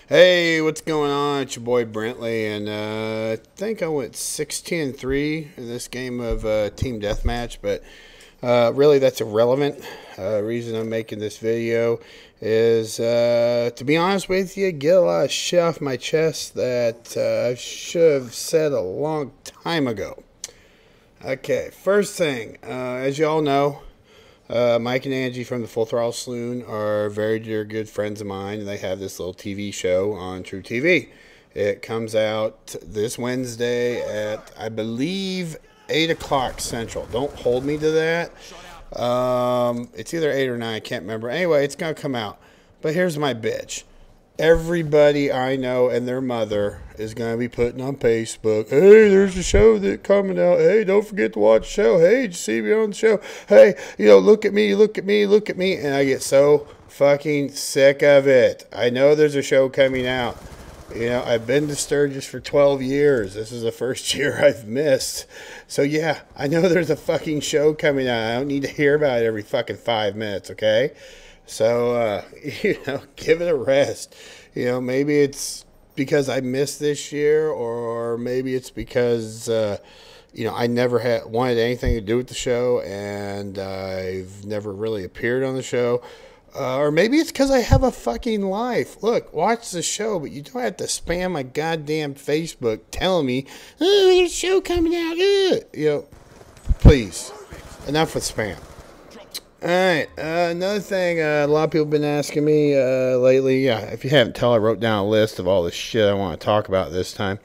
Hey, what's going on? It's your boy Brently, and I think I went 16-3 in this game of Team Deathmatch, but really that's irrelevant. Reason I'm making this video is, to be honest with you, get a lot of shit off my chest that I should have said a long time ago. Okay, first thing, as you all know, Mike and Angie from the Full Throttle Saloon are very dear good friends of mine, and they have this little TV show on True TV. It comes out this Wednesday at, I believe, 8 o'clock Central. Don't hold me to that. It's either 8 or 9, I can't remember. Anyway, it's going to come out. But here's my bitch. Everybody I know and their mother is going to be putting on Facebook, hey, there's a show that's coming out. Hey, don't forget to watch the show. Hey, did you see me on the show? Hey, look at me, look at me, look at me. And I get so fucking sick of it. I know there's a show coming out. I've been to Sturgis for 12 years. This is the first year I've missed. So, yeah, I know there's a fucking show coming out. I don't need to hear about it every fucking 5 minutes, okay? So, give it a rest. Maybe it's because I missed this year, or maybe it's because, I never wanted anything to do with the show, and I've never really appeared on the show. Or maybe it's because I have a fucking life. Look, watch the show, but you don't have to spam my goddamn Facebook telling me, oh, there's a show coming out. Please, enough with spam. Alright, another thing a lot of people have been asking me lately, if you haven't tell, I wrote down a list of all the shit I want to talk about this time.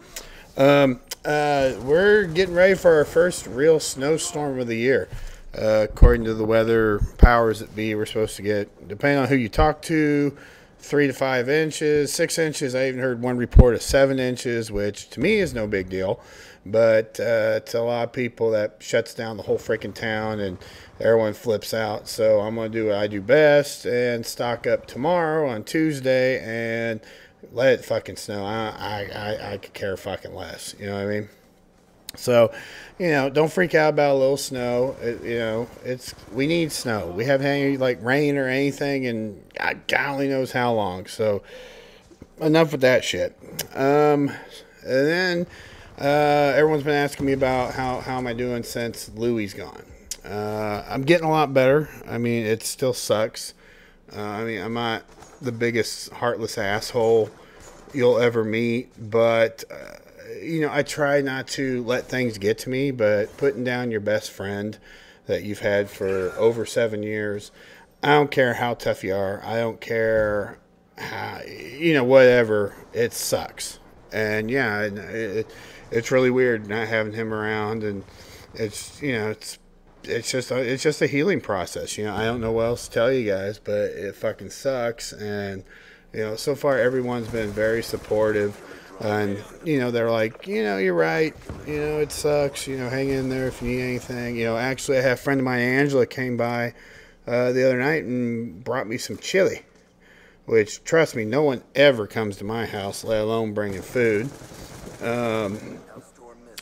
We're getting ready for our first real snowstorm of the year. According to the weather powers that be, we're supposed to get, depending on who you talk to, 3 to 5 inches, 6 inches. I even heard one report of 7 inches, which to me is no big deal. But to a lot of people, that shuts down the whole freaking town and everyone flips out. So I'm going to do what I do best and stock up tomorrow on Tuesday and let it fucking snow. I could care fucking less. You know what I mean? So, don't freak out about a little snow. We need snow. We haven't had any rain or anything, and God only knows how long. So, enough with that shit. And then everyone's been asking me about how am I doing since Louie's gone. I'm getting a lot better. I mean, it still sucks. I'm not the biggest heartless asshole you'll ever meet, but I try not to let things get to me, but putting down your best friend that you've had for over 7 years, I don't care how tough you are. I don't care how, whatever. It sucks. And yeah, it's really weird not having him around, and it's just a healing process. I don't know what else to tell you guys, but it fucking sucks. And so far everyone's been very supportive. And, they're like, you're right. It sucks. Hang in there if you need anything. Actually, I had a friend of mine, Angela, came by the other night and brought me some chili. Which, trust me, no one ever comes to my house, let alone bringing food.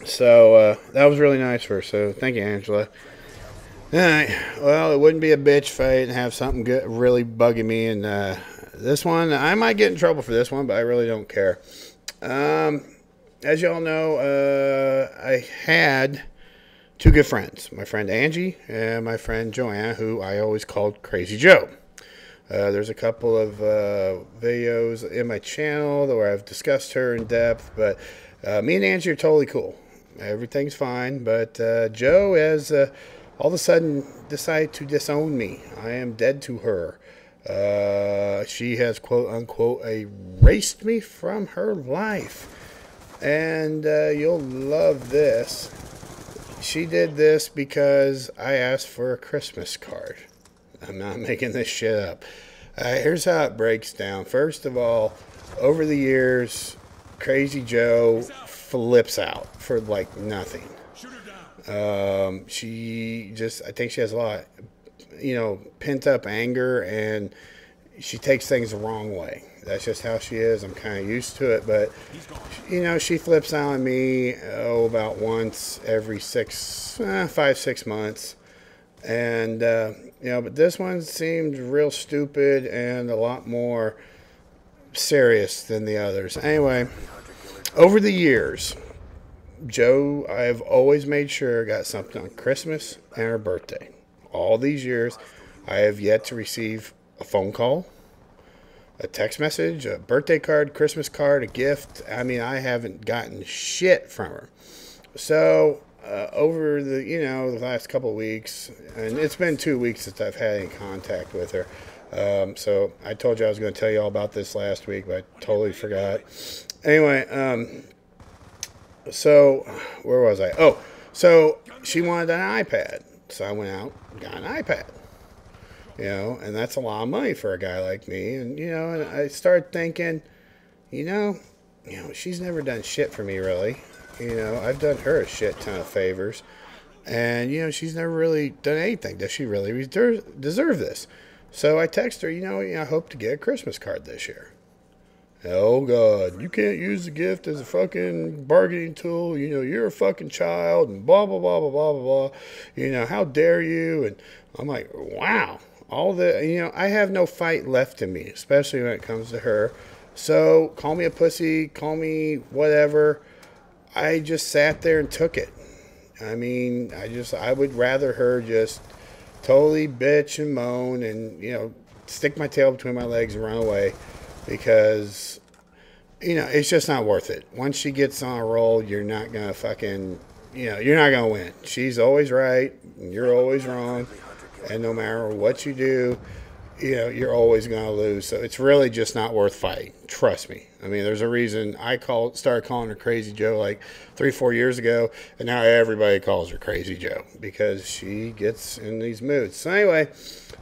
So that was really nice for her. So, thank you, Angela. Alright, well, it wouldn't be a bitch fight and have something good, really bugging me. And this one, I might get in trouble for this one, but I really don't care. As y'all know, I had 2 good friends. My friend Angie and my friend Joanna, who I always called Crazy Joe. There's a couple of videos in my channel where I've discussed her in depth, but me and Angie are totally cool. Everything's fine, but Joe has all of a sudden decided to disown me. I am dead to her. She has, quote unquote, erased me from her life. And you'll love this. She did this because I asked for a Christmas card. I'm not making this shit up. Here's how it breaks down. First of all, over the years, Crazy Joe flips out for nothing. I think she has a lot, pent up anger, and she takes things the wrong way. That's just how she is. I'm kind of used to it, but she flips out on me about once every 5-6 months, and but this one seemed real stupid and a lot more serious than the others. Anyway, over the years, Joe, I've always made sure got something on Christmas and her birthday. All these years, I have yet to receive a phone call, a text message, a birthday card, Christmas card, a gift. I mean, I haven't gotten shit from her. So, over the last couple of weeks, and it's been 2 weeks since I've had any contact with her. So I told you I was going to tell you all about this last week, but I totally forgot. Anyway, so where was I? Oh, so she wanted an iPad. So I went out and got an iPad. And that's a lot of money for a guy like me. And, and I started thinking, she's never done shit for me, really. I've done her a shit ton of favors. And, she's never really done anything. Does she really deserve this? So I text her, I hope to get a Christmas card this year. Oh, God, you can't use the gift as a fucking bargaining tool. You're a fucking child and blah, blah, blah, blah, blah, blah, blah. How dare you? And I'm like, wow. I have no fight left in me, especially when it comes to her. So call me a pussy, call me whatever. I just sat there and took it. I mean, I would rather her just totally bitch and moan and, stick my tail between my legs and run away because, it's just not worth it. Once she gets on a roll, you're not going to fucking, you're not going to win. She's always right. And you're always wrong. And no matter what you do, you're always going to lose. So it's really just not worth fighting. Trust me. I mean, there's a reason I started calling her Crazy Joe like 3-4 years ago, and now everybody calls her Crazy Joe because she gets in these moods. So anyway,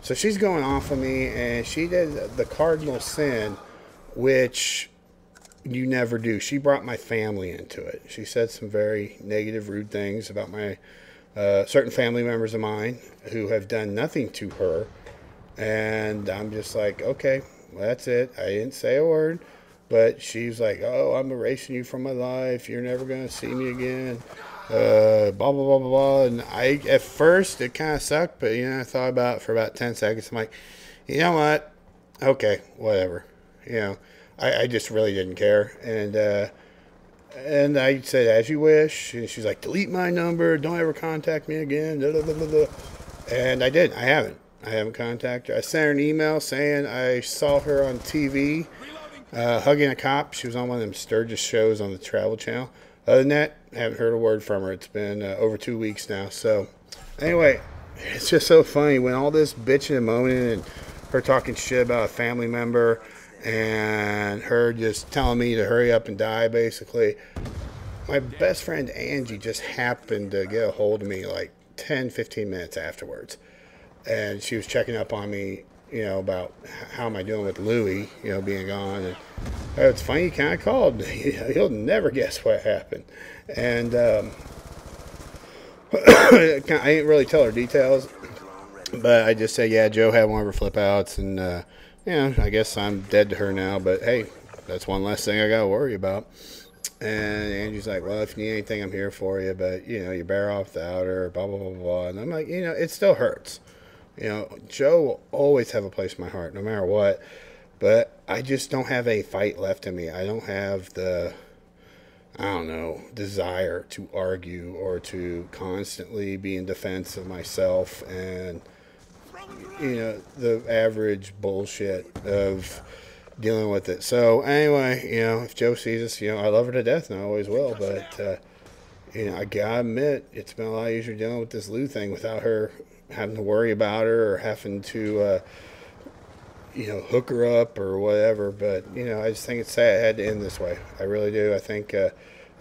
so she's going off on me, and she did the cardinal sin, which you never do. She brought my family into it. She said some very negative, rude things about my certain family members of mine who have done nothing to her. And I'm just like, okay, well, that's it. I didn't say a word. But she's like, oh, I'm erasing you from my life. You're never going to see me again. Blah, blah, blah, blah, blah. And at first, it kind of sucked. But, I thought about it for about 10 seconds. I'm like, you know what? Okay, whatever. I just really didn't care. And I said, as you wish. And she's like, delete my number. Don't ever contact me again. Blah, blah, blah, blah. And I did. I haven't contacted her. I sent her an email saying I saw her on TV hugging a cop. She was on one of them Sturgis shows on the Travel Channel. Other than that, I haven't heard a word from her. It's been over 2 weeks now. So, anyway, it's just so funny when all this bitching and moaning and her talking shit about a family member and her just telling me to hurry up and die, basically. My best friend Angie just happened to get a hold of me like 10, 15 minutes afterwards. And she was checking up on me, about how am I doing with Louie, being gone. And it's funny, you kind of called. You'll never guess what happened. And I didn't really tell her details, but I just said, yeah, Joe had one of her flip outs, and I guess I'm dead to her now. But hey, that's one less thing I got to worry about. And Angie's like, well, if you need anything, I'm here for you. But, you're better off without her, blah, blah, blah, blah. And I'm like, it still hurts. Joe will always have a place in my heart, no matter what. But I just don't have a fight left in me. I don't have the, desire to argue or to constantly be in defense of myself and, the average bullshit of dealing with it. So anyway, if Joe sees us, I love her to death and I always will. But, I gotta admit, it's been a lot easier dealing with this Lou thing without her having to worry about her or having to, hook her up or whatever. But, I just think it's sad it had to end this way. I really do. I think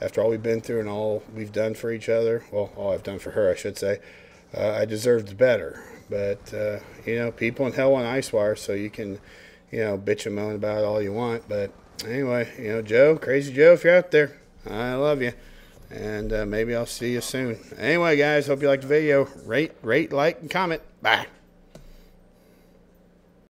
after all we've been through and all we've done for each other, well, all I've done for her, I should say, I deserved better. But, people in hell want ice wire, so you can, bitch and moan about it all you want. But anyway, Joe, Crazy Joe, if you're out there, I love you. And maybe I'll see you soon. Anyway, guys, hope you liked the video. Rate, like, and comment. Bye.